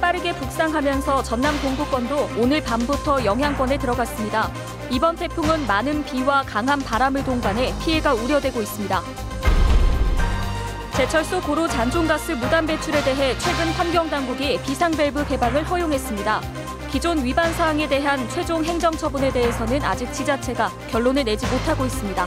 빠르게 북상하면서 전남 동부권도 오늘 밤부터 영향권에 들어갔습니다. 이번 태풍은 많은 비와 강한 바람을 동반해 피해가 우려되고 있습니다. 제철소 고로 잔존가스 무단 배출에 대해 최근 환경당국이 비상밸브 개방을 허용했습니다. 기존 위반 사항에 대한 최종 행정처분에 대해서는 아직 지자체가 결론을 내지 못하고 있습니다.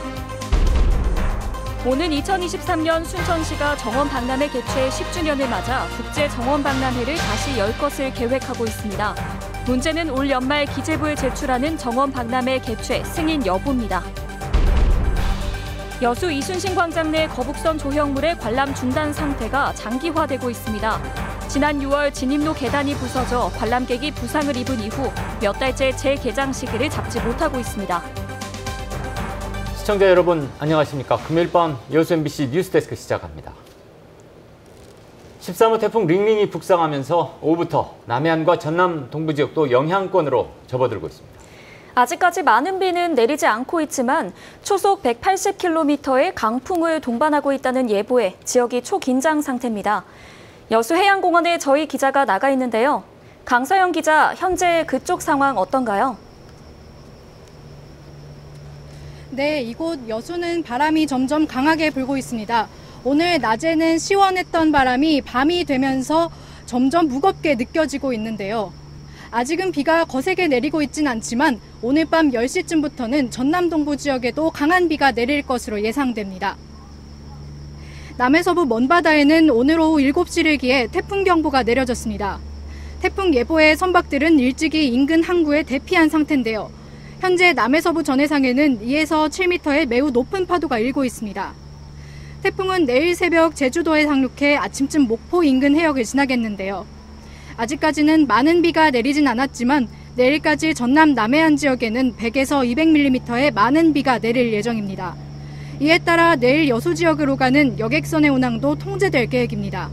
오는 2023년 순천시가 정원박람회 개최 10주년을 맞아 국제정원박람회를 다시 열 것을 계획하고 있습니다. 문제는 올 연말 기재부에 제출하는 정원박람회 개최 승인 여부입니다. 여수 이순신 광장 내 거북선 조형물의 관람 중단 상태가 장기화되고 있습니다. 지난 6월 진입로 계단이 부서져 관람객이 부상을 입은 이후 몇 달째 재개장 시기를 잡지 못하고 있습니다. 시청자 여러분 안녕하십니까. 금요일 밤 여수 MBC 뉴스데스크 시작합니다. 13호 태풍 링링이 북상하면서 오후부터 남해안과 전남 동부 지역도 영향권으로 접어들고 있습니다. 아직까지 많은 비는 내리지 않고 있지만 초속 180km의 강풍을 동반하고 있다는 예보에 지역이 초긴장 상태입니다. 여수 해양공원에 저희 기자가 나가 있는데요. 강서영 기자, 현재 그쪽 상황 어떤가요? 네, 이곳 여수는 바람이 점점 강하게 불고 있습니다. 오늘 낮에는 시원했던 바람이 밤이 되면서 점점 무겁게 느껴지고 있는데요. 아직은 비가 거세게 내리고 있진 않지만 오늘 밤 10시쯤부터는 전남 동부 지역에도 강한 비가 내릴 것으로 예상됩니다. 남해서부 먼바다에는 오늘 오후 7시를 기해 태풍경보가 내려졌습니다. 태풍 예보의 선박들은 일찍이 인근 항구에 대피한 상태인데요. 현재 남해서부 전해상에는 2에서 7m의 매우 높은 파도가 일고 있습니다. 태풍은 내일 새벽 제주도에 상륙해 아침쯤 목포 인근 해역을 지나겠는데요. 아직까지는 많은 비가 내리진 않았지만 내일까지 전남 남해안 지역에는 100에서 200mm의 많은 비가 내릴 예정입니다. 이에 따라 내일 여수 지역으로 가는 여객선의 운항도 통제될 계획입니다.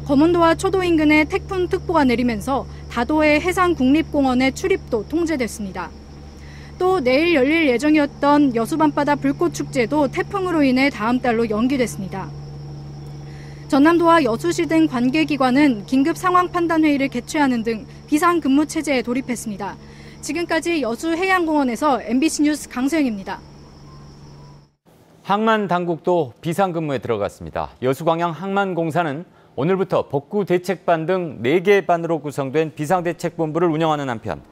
거문도와 초도 인근에 태풍특보가 내리면서 다도의 해상국립공원의 출입도 통제됐습니다. 또 내일 열릴 예정이었던 여수 밤바다 불꽃축제도 태풍으로 인해 다음 달로 연기됐습니다. 전남도와 여수시 등 관계기관은 긴급 상황 판단 회의를 개최하는 등 비상근무 체제에 돌입했습니다. 지금까지 여수 해양공원에서 MBC 뉴스 강소영입니다. 항만 당국도 비상근무에 들어갔습니다. 여수광양 항만공사는 오늘부터 복구 대책반 등 4개 반으로 구성된 비상대책본부를 운영하는 한편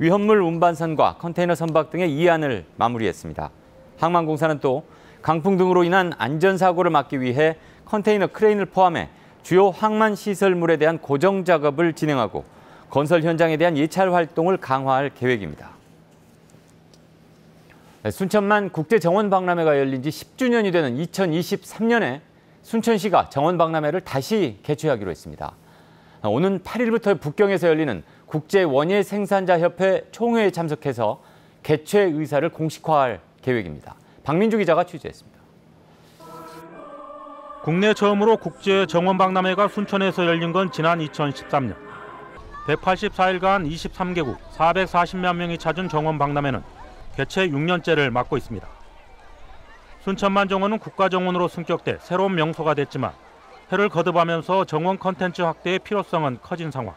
위험물 운반선과 컨테이너 선박 등의 이안을 마무리했습니다. 항만공사는 또 강풍 등으로 인한 안전사고를 막기 위해 컨테이너 크레인을 포함해 주요 항만 시설물에 대한 고정 작업을 진행하고 건설 현장에 대한 예찰 활동을 강화할 계획입니다. 순천만 국제정원박람회가 열린 지 10주년이 되는 2023년에 순천시가 정원박람회를 다시 개최하기로 했습니다. 오는 8일부터 북경에서 열리는 국제원예생산자협회 총회에 참석해서 개최 의사를 공식화할 계획입니다. 박민주 기자가 취재했습니다. 국내 처음으로 국제정원박람회가 순천에서 열린 건 지난 2013년. 184일간 23개국 440만 명이 찾은 정원박람회는 개최 6년째를 맞고 있습니다. 순천만 정원은 국가정원으로 승격돼 새로운 명소가 됐지만 해를 거듭하면서 정원 콘텐츠 확대의 필요성은 커진 상황.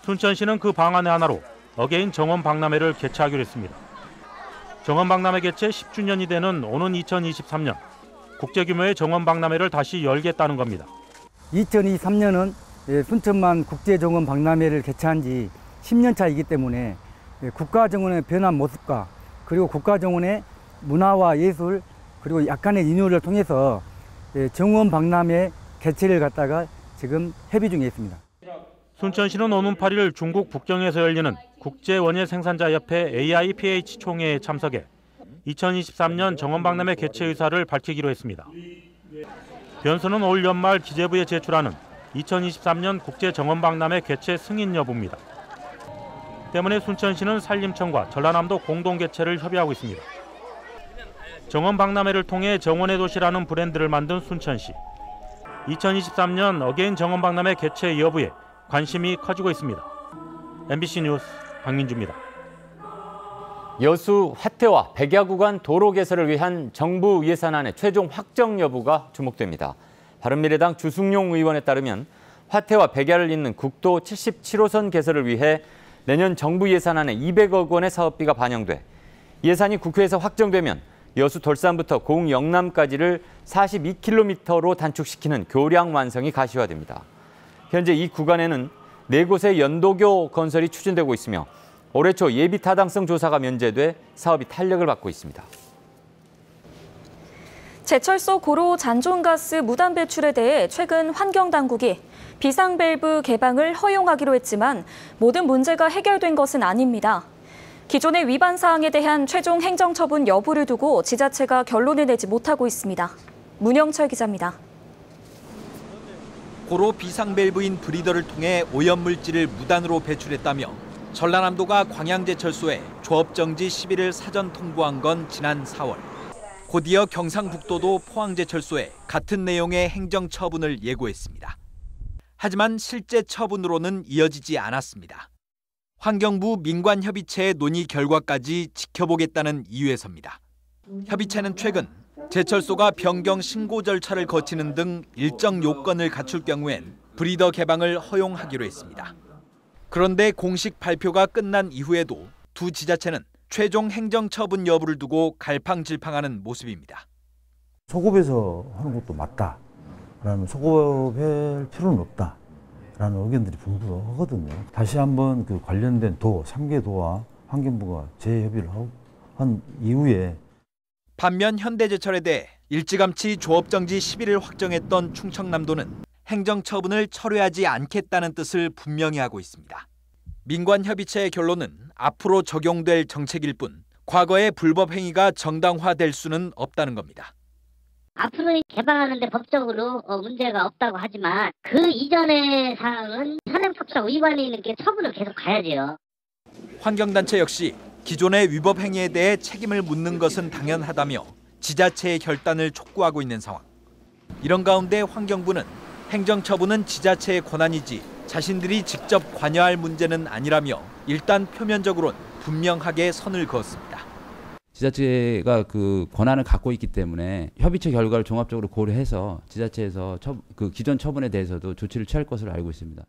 순천시는 그 방안의 하나로 어게인 정원박람회를 개최하기로 했습니다. 정원박람회 개최 10주년이 되는 오는 2023년 국제규모의 정원박람회를 다시 열겠다는 겁니다. 2023년은 순천만 국제정원박람회를 개최한 지 10년 차이기 때문에 국가정원의 변한 모습과 그리고 국가정원의 문화와 예술 그리고 약간의 리뉴얼을 통해서 정원박람회 개최를 갖다가 지금 협의 중에 있습니다. 순천시는 오는 8일 중국 북경에서 열리는 국제원예생산자협회 AIPH 총회에 참석해 2023년 정원박람회 개최 의사를 밝히기로 했습니다. 변수는 올 연말 기재부에 제출하는 2023년 국제정원박람회 개최 승인 여부입니다. 때문에 순천시는 산림청과 전라남도 공동 개최를 협의하고 있습니다. 정원박람회를 통해 정원의 도시라는 브랜드를 만든 순천시. 2023년 어게인 정원박람회 개최 여부에 관심이 커지고 있습니다. MBC 뉴스 박민주입니다. 여수 화태와 백야 구간 도로 개설을 위한 정부 예산안의 최종 확정 여부가 주목됩니다. 바른미래당 주승용 의원에 따르면 화태와 백야를 잇는 국도 77호선 개설을 위해 내년 정부 예산안에 200억 원의 사업비가 반영돼 예산이 국회에서 확정되면 여수 돌산부터 고흥 영남까지를 42km로 단축시키는 교량 완성이 가시화됩니다. 현재 이 구간에는 4곳의 연도교 건설이 추진되고 있으며 올해 초 예비 타당성 조사가 면제돼 사업이 탄력을 받고 있습니다. 제철소 고로 잔존가스 무단 배출에 대해 최근 환경당국이 비상밸브 개방을 허용하기로 했지만 모든 문제가 해결된 것은 아닙니다. 기존의 위반 사항에 대한 최종 행정처분 여부를 두고 지자체가 결론을 내지 못하고 있습니다. 문영철 기자입니다. 고로 비상밸브인 브리더를 통해 오염물질을 무단으로 배출했다며 전라남도가 광양제철소에 조업정지 10일을 사전 통보한 건 지난 4월. 곧이어 경상북도도 포항제철소에 같은 내용의 행정처분을 예고했습니다. 하지만 실제 처분으로는 이어지지 않았습니다. 환경부 민관협의체의 논의 결과까지 지켜보겠다는 이유에서입니다. 협의체는 최근 제철소가 변경 신고 절차를 거치는 등 일정 요건을 갖출 경우엔 브리더 개방을 허용하기로 했습니다. 그런데 공식 발표가 끝난 이후에도 두 지자체는 최종 행정처분 여부를 두고 갈팡질팡하는 모습입니다. 소급해서 하는 것도 맞다. 라는 소급할 필요는 없다. 라는 의견들이 분분하거든요. 다시 한번 그 관련된 도, 3개 도와 환경부가 재협의를 한 이후에 반면 현대제철에 대해 일찌감치 조업정지 10일을 확정했던 충청남도는 행정처분을 철회하지 않겠다는 뜻을 분명히 하고 있습니다. 민관협의체의 결론은 앞으로 적용될 정책일 뿐 과거의 불법 행위가 정당화될 수는 없다는 겁니다. 앞으로 개방하는데 법적으로 문제가 없다고 하지만 그 이전의 사항은 산행법상 위반이 있는 게 처분을 계속 가야죠. 환경단체 역시 기존의 위법 행위에 대해 책임을 묻는 것은 당연하다며 지자체의 결단을 촉구하고 있는 상황. 이런 가운데 환경부는 행정처분은 지자체의 권한이지 자신들이 직접 관여할 문제는 아니라며 일단 표면적으로는 분명하게 선을 그었습니다. 지자체가 그 권한을 갖고 있기 때문에 협의체 결과를 종합적으로 고려해서 지자체에서 그 기존 처분에 대해서도 조치를 취할 것으로 알고 있습니다.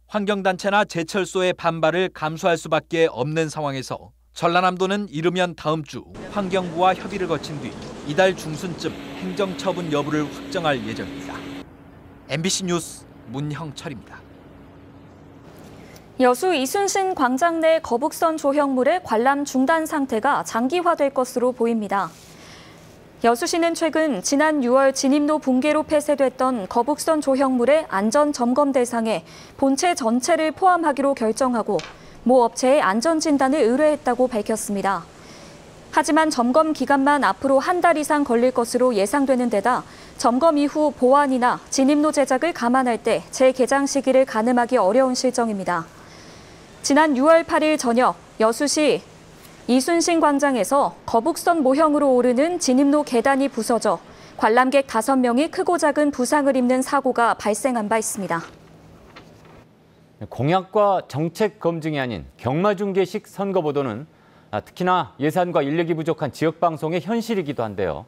환경단체나 제철소의 반발을 감수할 수밖에 없는 상황에서 전라남도는 이르면 다음 주 환경부와 협의를 거친 뒤 이달 중순쯤 행정처분 여부를 확정할 예정입니다. MBC 뉴스 문형철입니다. 여수 이순신 광장 내 거북선 조형물의 관람 중단 상태가 장기화될 것으로 보입니다. 여수시는 최근 지난 6월 진입로 붕괴로 폐쇄됐던 거북선 조형물의 안전 점검 대상에 본체 전체를 포함하기로 결정하고 모 업체에 안전 진단을 의뢰했다고 밝혔습니다. 하지만 점검 기간만 앞으로 한 달 이상 걸릴 것으로 예상되는 데다 점검 이후 보완이나 진입로 제작을 감안할 때 재개장 시기를 가늠하기 어려운 실정입니다. 지난 6월 8일 저녁 여수시 이순신 광장에서 거북선 모형으로 오르는 진입로 계단이 부서져 관람객 5명이 크고 작은 부상을 입는 사고가 발생한 바 있습니다. 공약과 정책 검증이 아닌 경마중계식 선거보도는 특히나 예산과 인력이 부족한 지역방송의 현실이기도 한데요.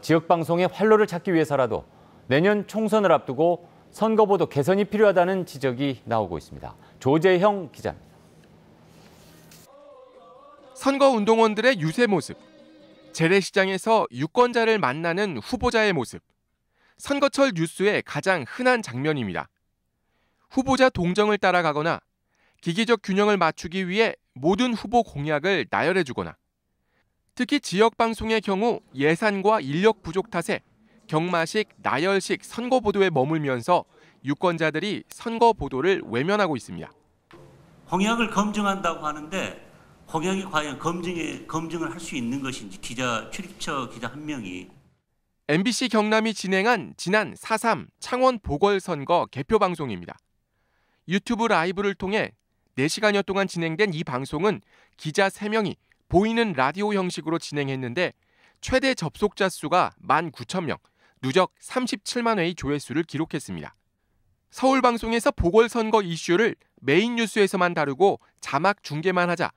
지역방송의 활로를 찾기 위해서라도 내년 총선을 앞두고 선거보도 개선이 필요하다는 지적이 나오고 있습니다. 조재형 기자입니다. 선거운동원들의 유세 모습, 재래시장에서 유권자를 만나는 후보자의 모습, 선거철 뉴스의 가장 흔한 장면입니다. 후보자 동정을 따라가거나 기계적 균형을 맞추기 위해 모든 후보 공약을 나열해주거나 특히 지역방송의 경우 예산과 인력 부족 탓에 경마식, 나열식 선거보도에 머물면서 유권자들이 선거보도를 외면하고 있습니다. 공약을 검증한다고 하는데 공약이 과연 검증을 할 수 있는 것인지 출입처 기자 한 명이. MBC 경남이 진행한 지난 4.3 창원 보궐선거 개표방송입니다. 유튜브 라이브를 통해 4시간여 동안 진행된 이 방송은 기자 3명이 보이는 라디오 형식으로 진행했는데 최대 접속자 수가 19,000명, 누적 37만 회의 조회수를 기록했습니다. 서울방송에서 보궐선거 이슈를 메인 뉴스에서만 다루고 자막 중계만 하자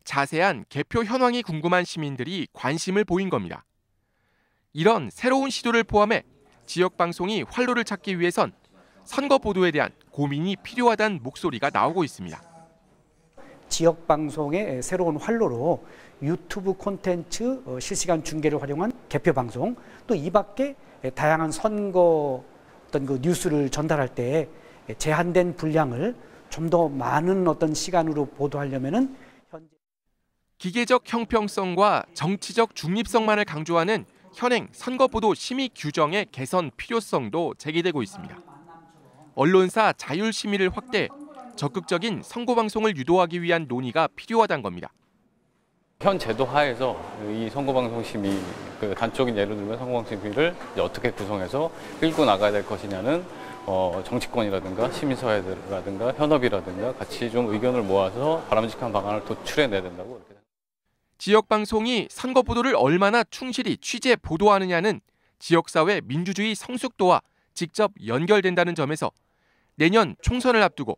자세한 개표 현황이 궁금한 시민들이 관심을 보인 겁니다. 이런 새로운 시도를 포함해 지역방송이 활로를 찾기 위해선 선거 보도에 대한 고민이 필요하다는 목소리가 나오고 있습니다. 지역 방송의 새로운 활로로 유튜브 콘텐츠 실시간 중계를 활용한 개표 방송, 또 이 밖에 다양한 선거 어떤 그 뉴스를 전달할 때 제한된 분량을 좀 더 많은 어떤 시간으로 보도하려면은 현재 기계적 형평성과 정치적 중립성만을 강조하는 현행 선거보도 심의 규정의 개선 필요성도 제기되고 있습니다. 언론사 자율 심의를 확대, 적극적인 선거방송을 유도하기 위한 논의가 필요하다는 겁니다. 현 제도 하에서 이 선거방송 심의, 단적인 예를 들면 선거방송 심의를 어떻게 구성해서 끌고 나가야 될 것이냐는 정치권이라든가 시민사회라든가 현업이라든가 같이 좀 의견을 모아서 바람직한 방안을 도출해내야 된다고 이렇게 생각합니다. 지역 방송이 선거 보도를 얼마나 충실히 취재 보도하느냐는 지역사회 민주주의 성숙도와 직접 연결된다는 점에서 내년 총선을 앞두고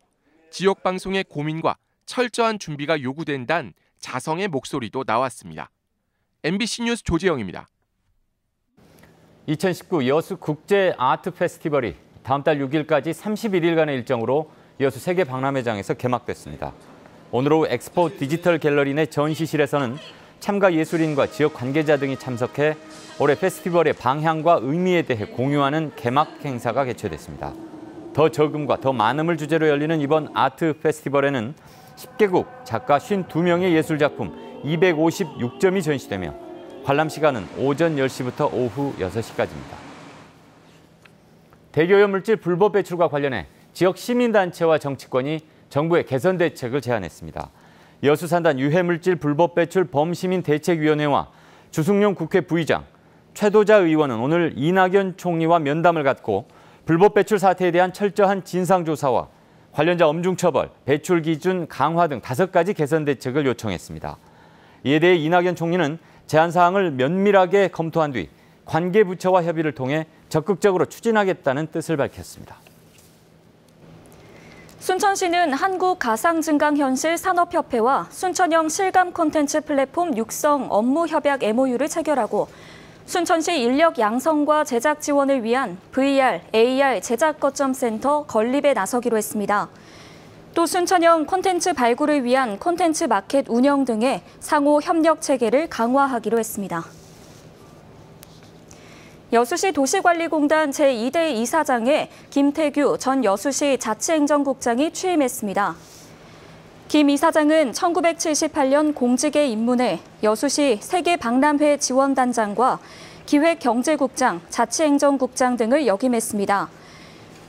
지역 방송의 고민과 철저한 준비가 요구된다는 자성의 목소리도 나왔습니다. MBC 뉴스 조재영입니다. 2019 여수 국제 아트 페스티벌이 다음 달 6일까지 31일간의 일정으로 여수 세계 박람회장에서 개막됐습니다. 오늘 오후 엑스포 디지털 갤러리 내 전시실에서는 참가 예술인과 지역 관계자 등이 참석해 올해 페스티벌의 방향과 의미에 대해 공유하는 개막 행사가 개최됐습니다. 더 적음과 더 많음을 주제로 열리는 이번 아트 페스티벌에는 10개국 작가 52명의 예술작품 256점이 전시되며 관람 시간은 오전 10시부터 오후 6시까지입니다. 대기오염물질 불법 배출과 관련해 지역 시민단체와 정치권이 정부의 개선 대책을 제안했습니다. 여수산단 유해물질 불법 배출 범시민대책위원회와 주승용 국회 부의장, 최도자 의원은 오늘 이낙연 총리와 면담을 갖고 불법 배출 사태에 대한 철저한 진상조사와 관련자 엄중처벌, 배출 기준 강화 등 5가지 개선 대책을 요청했습니다. 이에 대해 이낙연 총리는 제안 사항을 면밀하게 검토한 뒤 관계 부처와 협의를 통해 적극적으로 추진하겠다는 뜻을 밝혔습니다. 순천시는 한국가상증강현실산업협회와 순천형 실감 콘텐츠 플랫폼 육성 업무 협약 MOU를 체결하고 순천시 인력 양성과 제작 지원을 위한 VR, AR 제작 거점 센터 건립에 나서기로 했습니다. 또 순천형 콘텐츠 발굴을 위한 콘텐츠 마켓 운영 등의 상호 협력 체계를 강화하기로 했습니다. 여수시 도시관리공단 제2대 이사장에 김태규 전 여수시 자치행정국장이 취임했습니다. 김 이사장은 1978년 공직에 입문해 여수시 세계박람회 지원단장과 기획경제국장, 자치행정국장 등을 역임했습니다.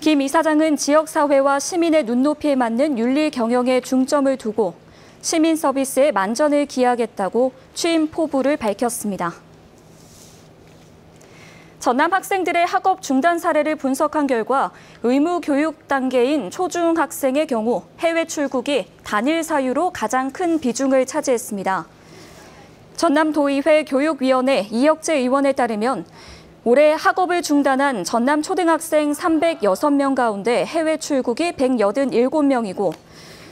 김 이사장은 지역사회와 시민의 눈높이에 맞는 윤리 경영에 중점을 두고 시민 서비스에 만전을 기하겠다고 취임 포부를 밝혔습니다. 전남 학생들의 학업 중단 사례를 분석한 결과 의무 교육 단계인 초중학생의 경우 해외 출국이 단일 사유로 가장 큰 비중을 차지했습니다. 전남도의회 교육위원회 이혁재 의원에 따르면 올해 학업을 중단한 전남 초등학생 306명 가운데 해외 출국이 187명이고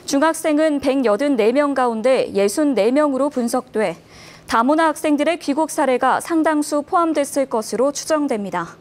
중학생은 184명 가운데 64명으로 분석돼 다문화 학생들의 귀국 사례가 상당수 포함됐을 것으로 추정됩니다.